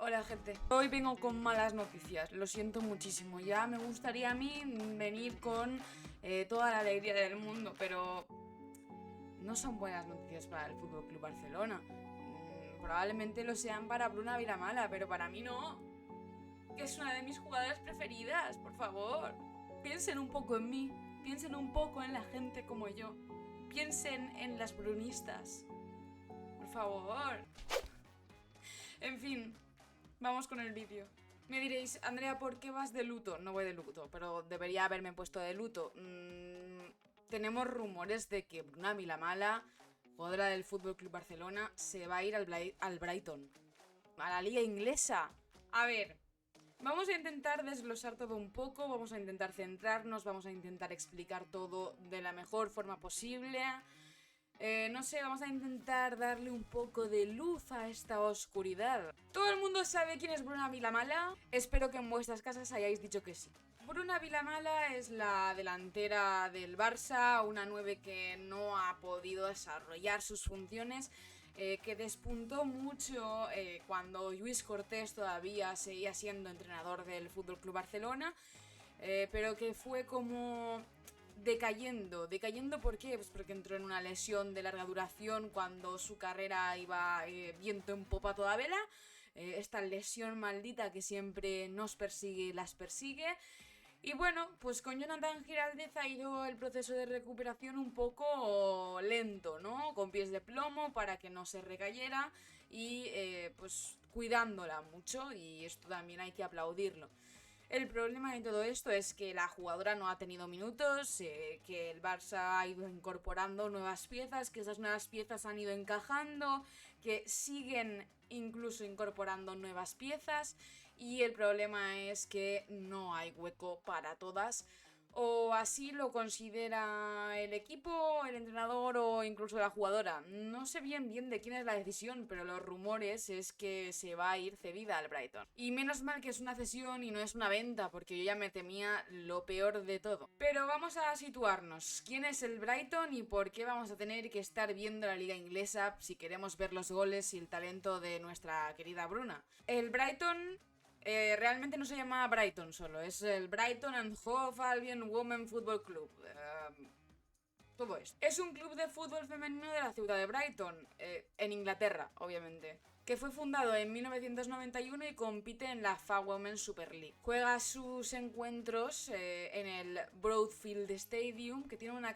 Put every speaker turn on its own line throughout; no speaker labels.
Hola gente, hoy vengo con malas noticias, lo siento muchísimo. Ya me gustaría a mí venir con toda la alegría del mundo, pero no son buenas noticias para el Fútbol Club Barcelona. Probablemente lo sean para Bruna Vilamala, pero para mí no, que es una de mis jugadoras preferidas. Por favor, piensen un poco en mí, piensen un poco en la gente como yo, piensen en las brunistas, por favor. En fin, vamos con el vídeo. Me diréis, Andrea, ¿por qué vas de luto? No voy de luto, pero debería haberme puesto de luto. Tenemos rumores de que Bruna Vilamala, jugadora del FC Barcelona, se va a ir al Brighton, a la liga inglesa. A ver, vamos a intentar desglosar todo un poco, vamos a intentar centrarnos, vamos a intentar explicar todo de la mejor forma posible. No sé, vamos a intentar darle un poco de luz a esta oscuridad. ¿Todo el mundo sabe quién es Bruna Vilamala? Espero que en vuestras casas hayáis dicho que sí. Bruna Vilamala es la delantera del Barça, una 9 que no ha podido desarrollar sus funciones, que despuntó mucho cuando Lluís Cortés todavía seguía siendo entrenador del FC Barcelona, pero que fue como decayendo. ¿Por qué? Pues porque entró en una lesión de larga duración cuando su carrera iba viento en popa a toda vela. Esta lesión maldita que siempre nos persigue y las persigue. Y bueno, pues con Jonathan Giraldez ha ido el proceso de recuperación un poco lento, ¿no? Con pies de plomo para que no se recayera y pues cuidándola mucho, y esto también hay que aplaudirlo. El problema de todo esto es que la jugadora no ha tenido minutos, que el Barça ha ido incorporando nuevas piezas, que esas nuevas piezas han ido encajando, que siguen incluso incorporando nuevas piezas, y el problema es que no hay hueco para todas. O así lo considera el equipo, el entrenador o incluso la jugadora. No sé bien de quién es la decisión, pero los rumores es que se va a ir cedida al Brighton. Y menos mal que es una cesión y no es una venta, porque yo ya me temía lo peor de todo. Pero vamos a situarnos. ¿Quién es el Brighton y por qué vamos a tener que estar viendo la liga inglesa si queremos ver los goles y el talento de nuestra querida Bruna? El Brighton realmente no se llama Brighton solo, es el Brighton and Hove Albion Women Football Club. Todo esto. Es un club de fútbol femenino de la ciudad de Brighton, en Inglaterra, obviamente, que fue fundado en 1991 y compite en la FA Women's Super League. Juega sus encuentros en el Broadfield Stadium, que tiene una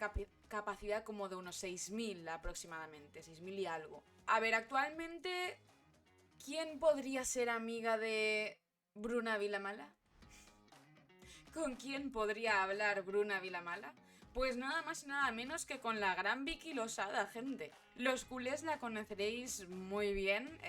capacidad como de unos 6.000 aproximadamente, 6.000 y algo. A ver, actualmente, ¿quién podría ser amiga de Bruna Vilamala? ¿Con quién podría hablar Bruna Vilamala? Pues nada más y nada menos que con la gran Vicky Losada, gente. Los culés la conoceréis muy bien,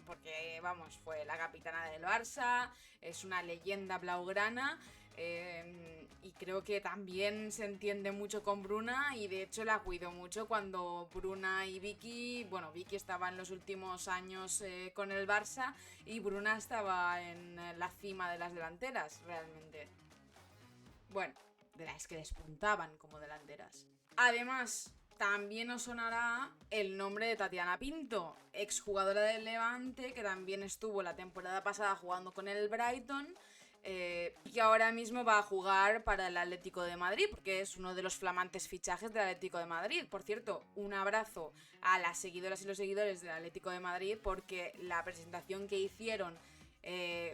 porque, vamos, fue la capitana del Barça, es una leyenda blaugrana, y creo que también se entiende mucho con Bruna, y de hecho la cuidó mucho cuando Bruna y Vicky, bueno, Vicky estaba en los últimos años con el Barça y Bruna estaba en la cima de las delanteras, realmente. Bueno, de las que despuntaban como delanteras. Además, también os sonará el nombre de Tatiana Pinto, exjugadora del Levante, que también estuvo la temporada pasada jugando con el Brighton, y que ahora mismo va a jugar para el Atlético de Madrid, porque es uno de los flamantes fichajes del Atlético de Madrid. Por cierto, un abrazo a las seguidoras y los seguidores del Atlético de Madrid, porque la presentación que hicieron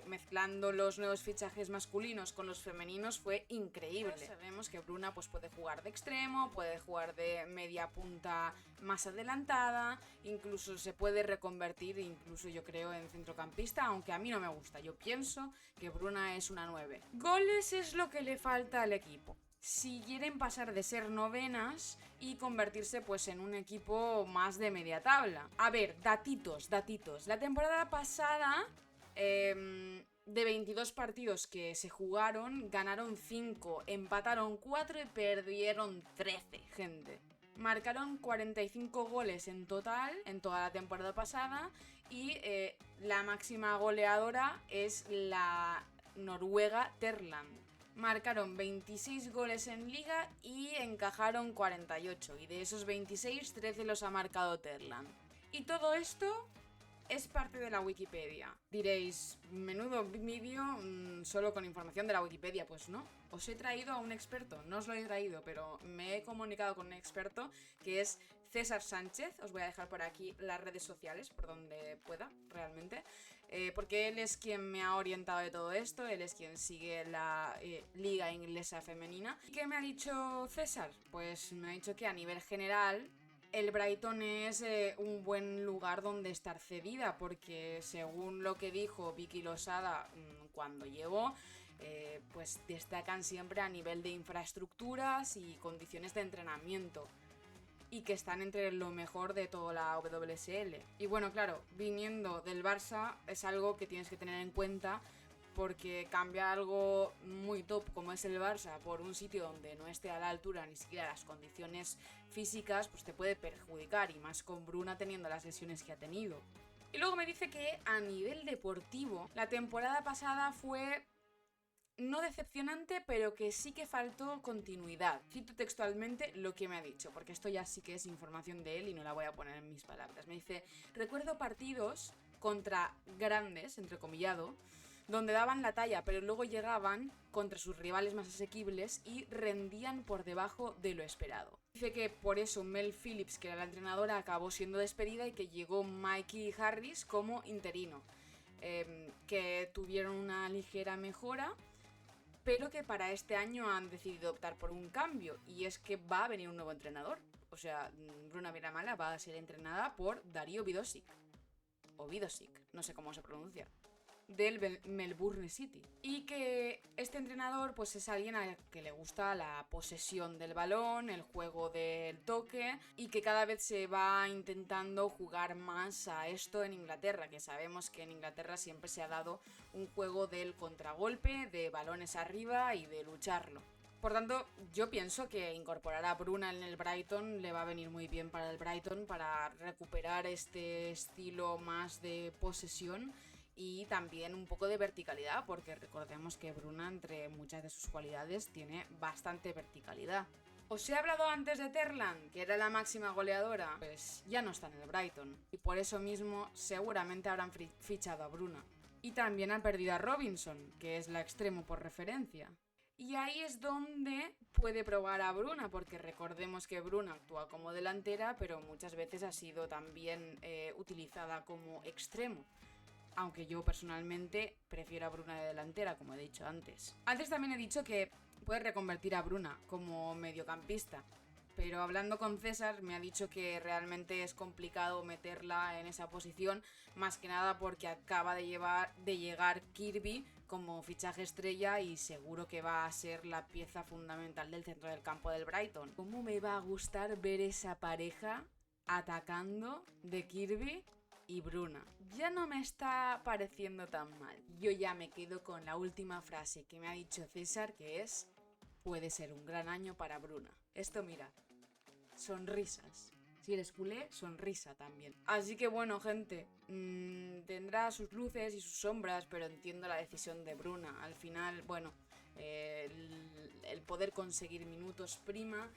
mezclando los nuevos fichajes masculinos con los femeninos fue increíble. Sabemos que Bruna pues puede jugar de extremo, puede jugar de media punta más adelantada, incluso se puede reconvertir, incluso yo creo, en centrocampista, aunque a mí no me gusta. Yo pienso que Bruna es una 9. Goles es lo que le falta al equipo si quieren pasar de ser novenas y convertirse pues en un equipo más de media tabla. A ver, datitos. La temporada pasada, de 22 partidos que se jugaron, ganaron 5, empataron 4 y perdieron 13, gente. Marcaron 45 goles en total en toda la temporada pasada, y la máxima goleadora es la noruega Terland. Marcaron 26 goles en liga y encajaron 48, y de esos 26, 13 los ha marcado Terland. Y todo esto es parte de la Wikipedia. Diréis, menudo vídeo solo con información de la Wikipedia. Pues no, os he traído a un experto, no os lo he traído, pero me he comunicado con un experto que es César Sánchez. Os voy a dejar por aquí las redes sociales, por donde pueda, realmente. Porque él es quien me ha orientado de todo esto, él es quien sigue la liga inglesa femenina. ¿Qué me ha dicho César? Pues me ha dicho que a nivel general el Brighton es un buen lugar donde estar cedida, porque según lo que dijo Vicky Losada cuando llegó, pues destacan siempre a nivel de infraestructuras y condiciones de entrenamiento, y que están entre lo mejor de toda la WSL. Y bueno, claro, viniendo del Barça es algo que tienes que tener en cuenta, porque cambiar algo muy top como es el Barça por un sitio donde no esté a la altura ni siquiera las condiciones físicas, pues te puede perjudicar, y más con Bruna teniendo las lesiones que ha tenido. Y luego me dice que a nivel deportivo la temporada pasada fue no decepcionante, pero que sí que faltó continuidad. Cito textualmente lo que me ha dicho, porque esto ya sí que es información de él y no la voy a poner en mis palabras. Me dice: recuerdo partidos contra grandes, entrecomillado, donde daban la talla, pero luego llegaban contra sus rivales más asequibles y rendían por debajo de lo esperado. Dice que por eso Mel Phillips, que era la entrenadora, acabó siendo despedida y que llegó Mikey Harris como interino. Que tuvieron una ligera mejora, pero que para este año han decidido optar por un cambio, y es que va a venir un nuevo entrenador. O sea, Bruna Vilamala va a ser entrenada por Darío Vidosic, o Vidosic, no sé cómo se pronuncia, del Melbourne City. Y que este entrenador pues es alguien a que le gusta la posesión del balón, el juego del toque, y que cada vez se va intentando jugar más a esto en Inglaterra, que sabemos que en Inglaterra siempre se ha dado un juego del contragolpe, de balones arriba y de lucharlo. Por tanto, yo pienso que incorporar a Bruna en el Brighton le va a venir muy bien para el Brighton, para recuperar este estilo más de posesión y también un poco de verticalidad, porque recordemos que Bruna, entre muchas de sus cualidades, tiene bastante verticalidad. Os he hablado antes de Terland, que era la máxima goleadora, pues ya no está en el Brighton, y por eso mismo seguramente habrán fichado a Bruna. Y también han perdido a Robinson, que es la extremo por referencia. Y ahí es donde puede probar a Bruna, porque recordemos que Bruna actúa como delantera, pero muchas veces ha sido también utilizada como extremo. Aunque yo personalmente prefiero a Bruna de delantera, como he dicho antes. Antes también he dicho que puede reconvertir a Bruna como mediocampista, pero hablando con César me ha dicho que realmente es complicado meterla en esa posición, más que nada porque acaba de llegar Kirby como fichaje estrella y seguro que va a ser la pieza fundamental del centro del campo del Brighton. ¿Cómo me va a gustar ver esa pareja atacando de Kirby y Bruna? Ya no me está pareciendo tan mal. Yo ya me quedo con la última frase que me ha dicho César, que es: puede ser un gran año para Bruna. Esto, mira, sonrisas. Si eres culé, sonrisa también. Así que bueno, gente, tendrá sus luces y sus sombras, pero entiendo la decisión de Bruna. Al final, bueno, el poder conseguir minutos prima,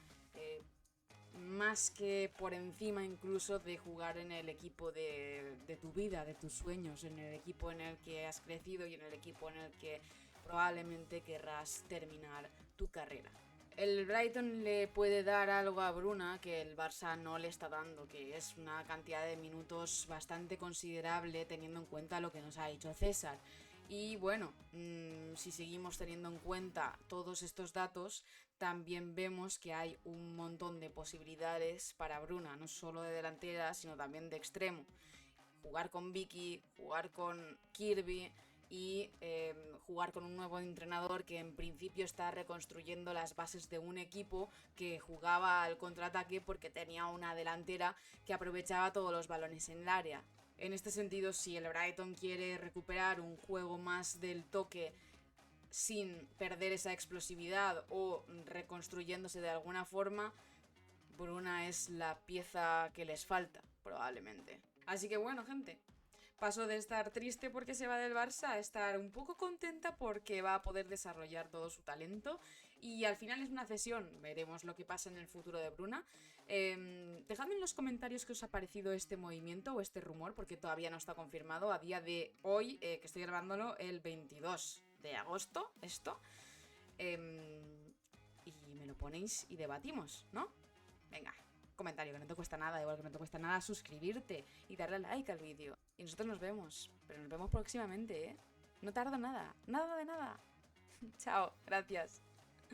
más que por encima incluso de jugar en el equipo de tu vida, de tus sueños, en el equipo en el que has crecido y en el equipo en el que probablemente querrás terminar tu carrera. El Brighton le puede dar algo a Bruna que el Barça no le está dando, que es una cantidad de minutos bastante considerable teniendo en cuenta lo que nos ha dicho César. Y bueno, si seguimos teniendo en cuenta todos estos datos, también vemos que hay un montón de posibilidades para Bruna, no solo de delantera, sino también de extremo. Jugar con Vicky, jugar con Kirby y jugar con un nuevo entrenador que en principio está reconstruyendo las bases de un equipo que jugaba al contraataque porque tenía una delantera que aprovechaba todos los balones en el área. En este sentido, si el Brighton quiere recuperar un juego más del toque sin perder esa explosividad o reconstruyéndose de alguna forma, Bruna es la pieza que les falta, probablemente. Así que bueno, gente, paso de estar triste porque se va del Barça a estar un poco contenta porque va a poder desarrollar todo su talento y al final es una cesión. Veremos lo que pasa en el futuro de Bruna. Dejadme en los comentarios qué os ha parecido este movimiento o este rumor, porque todavía no está confirmado a día de hoy, que estoy grabándolo el 22 de agosto, esto. Y me lo ponéis y debatimos, ¿no? Venga, comentario, que no te cuesta nada, igual que no te cuesta nada suscribirte y darle like al vídeo. Y nosotros nos vemos, pero nos vemos próximamente, ¿eh? No tarda nada, nada de nada. Chao, gracias.